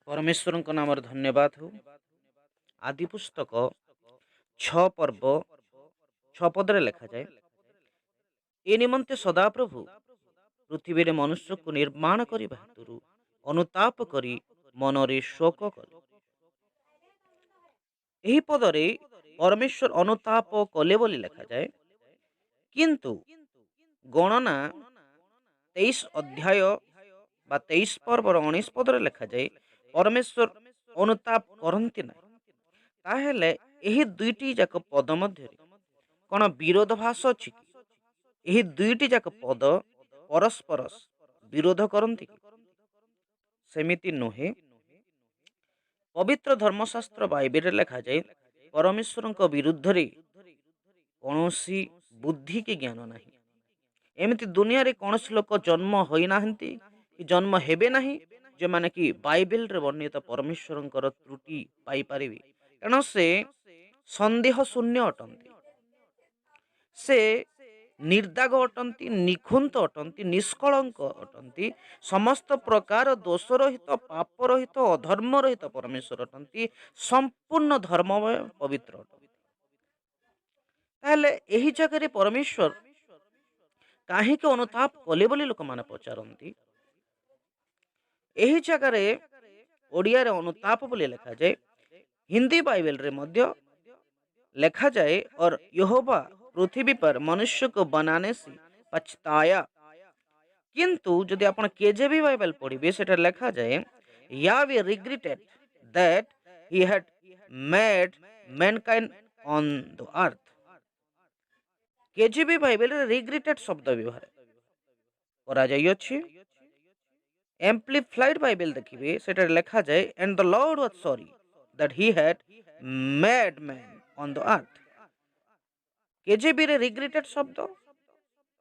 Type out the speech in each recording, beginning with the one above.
परमेश्वर नाम धन्यवाद हो। आदि पुस्तक 6 पर्व 6 पदरे लिखा जाए, ए निमंते सदाप्रभु पृथ्वी रे मनुष्य को निर्माण करने हेतु अनुताप करी मनरे शोक कले। यही पदरे परमेश्वर अनुताप कले बोली लिखा जाए, किंतु गणना 23 अध्याय बा 23 पर्वर 19 पदरे लिखा जाए परमेश्वर अनुताप करती ना। ताहेले एही दुईटी जाक पद मध्य कौन विरोधाभास अछि कि? एही दुईटी जाक पद परस्पर विरोध करती कि? सेमिति नुहे। पवित्र धर्मशास्त्र बाइबल लिखा जाए परमेश्वर विरुद्ध रे कौनसी बुद्धि की ज्ञान नहीं। एमती दुनिया रे कौनसी लोक जन्म होई नाहंती कि जन्म हेबे नहीं जो माने कि बाइबल रे वर्णित परमेश्वर त्रुटि पाई परिवे, कारण से संदेह शून्य अटंती, से निर्दाग अटंती, निखुंत अटंती, निष्कलंक अटंती, समस्त प्रकार दोष रहित, पाप रहित, अधर्म रहित परमेश्वर अटंती, संपूर्ण धर्ममय पवित्र अटंती। ताहले एही जगह परमेश्वर कहीं अनुताप कले बोली लोक माने पचारती। एही जगह ओडिया रे अनुताप बोली लिखा जाए, हिंदी बाइबल रे मध्य लिखा जाए और यहोवा पृथ्वी पर मनुष्य को बनाने से पछताया। किंतु यदि आप केजेवी बाइबल पढ़िबे सेटा लिखा जाए, Yahweh regretted that he had made mankind on the earth. KJV Bible रे रिग्रेटेड शब्द व्यवहार करा जाई अछि। एम्प्लीफाइड बाइबल देखिए सेटा लिखा जाए and the Lord was sorry that he had made man on the earth. KJV रे रिग्रेटेड शब्द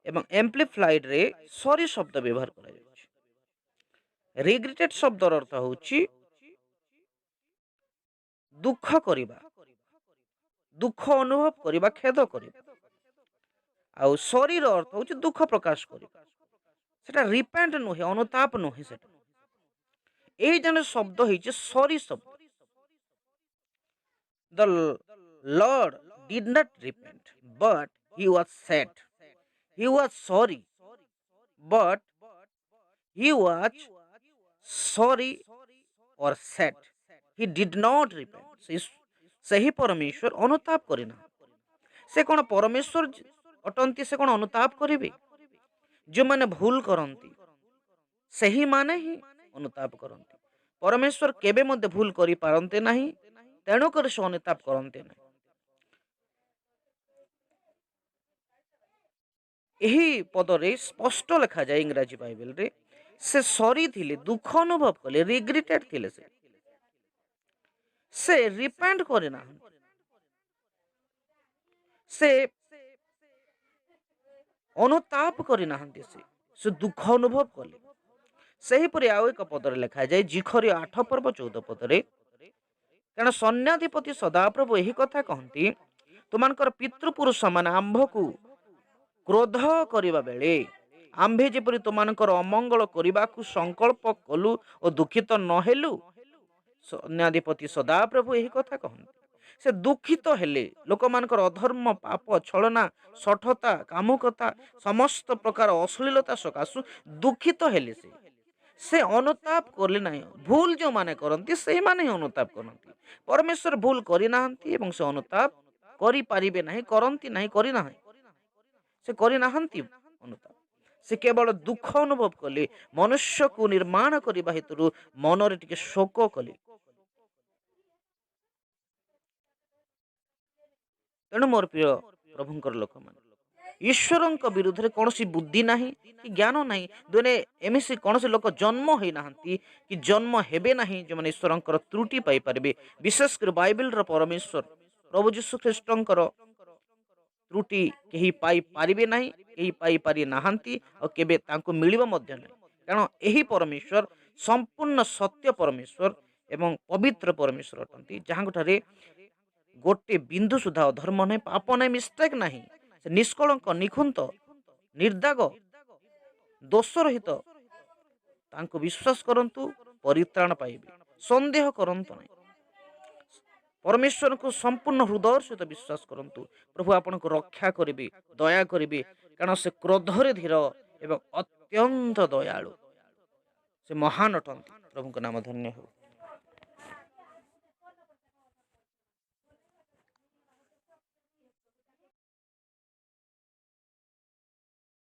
एवं एम्प्लीफाइड रे सॉरी शब्द व्यवहार करा जाउछि। रिग्रेटेड शब्द अर्थ होछि दुख करिबा, दुख अनुभव करिबा, खेद करिबा। आउ सॉरी रो अर्थ होछि दुख प्रकाश करिबा। सेटा रिपेंट नुहे, अनुताप नुहे। सेटा एही जने शब्द होइछि सॉरी शब्द। The Lord did not repent but he was sad. He was sorry but he was sorry or sad. He did not repent. सही परमेश्वर अनुताप करिना। से कौन परमेश्वर अटंती, से कौन अनुताप करिवे? जो माने भूल करंती सही माने ही अनुताप करंती। परमेश्वर केबे मध्य भूल करि पारंते नाही, तेणु कर से अनुताप करंते नाही। यही पदरे स्पष्ट लिखा जाए इंग्राजी बाइबल रे, से सॉरी थिले, दुख अनुभव कले, रिग्रेटेड थिले, से रिपेंट करिना, से अनुताप करिना, से दुख अनुभव कले। सही परि आउ एक पदरे लिखा जाए जिखरी 8 पर्व 14 पदरे, कारण सैन्याधिपति सदाप्रभु यही कथा कहती, तुमनकर पितृपुरुष मान आंभ को क्रोध करिबा बेले आंभे जेपरि तुमनकर अमंगल करिबा को संकल्प कलु और दुखित न हेलु। सैन्याधिपति सदाप्रभु यही कथा कहती, से दुखित हेले लोक मानकर अधर्म, पाप, छलना, सठता, कामुकता, समस्त प्रकार अश्लीलता सकाशु दुखित हेले, से अनुताप करले नाही। भूल जो माने करंती से माने अनुताप करंती। परमेश्वर भूल करि नाहंती एवं से अनुताप करि पारिबे नाही, करंती नाही, करि नाही, से करि नाहंती अनुताप। से केवल दुख अनुभव कले, मनुष्य को निर्माण करिबा हेतु मनरे टिके शोक कले। तेणु मोर प्रिय प्रभुंकर लोक मान, ईश्वर विरुद्ध रे कौन सी बुद्धि नाही कि ज्ञान नाही। दुने एमिसी कौन से लोक जन्म होई नाहंती कि जन्म हेबे नाही जो माने ईश्वर त्रुटि पाई परिबे। विशेषकर बाइबल रो परमेश्वर प्रभु यीशु ख्रीष्टंकर त्रुटि केही पाई पारिबे नाही, केही पाई पारि नाहंती और केबे तांको मिलिबो मध्य नाही। कारण एही परमेश्वर संपूर्ण सत्य परमेश्वर एवं पवित्र परमेश्वर अटंती, जहांठारे गोटे बिंदु सुधा अधर्म नहीं, पाप नहीं, मिस्टेक नहीं। से निष्कलंक, निखुंत, निर्दाग, दोष रहित। तांको विश्वास करंतु, ପରିତ୍ରାଣ ପାଇବେ। ସନ୍ଦେହ କରନ୍ତୁ ନାହିଁ। ପରମେଶ୍ୱରଙ୍କୁ ସମ୍ପୂର୍ଣ୍ଣ ହୃଦୟ ସହିତ ବିଶ୍ୱାସ କରନ୍ତୁ। ପ୍ରଭୁ ଆପଣଙ୍କୁ ରକ୍ଷା କରିବେ, ଦୟା କରିବେ, କାରଣ ସେ କ୍ରୋଧରେ ଧୀର ଏବଂ ଅତ୍ୟନ୍ତ ଦୟାଳୁ। ସେ ମହାନ ଅଟନ୍ତି। ପ୍ରଭୁଙ୍କ ନାମ ଧନ୍ୟ ହେଉ।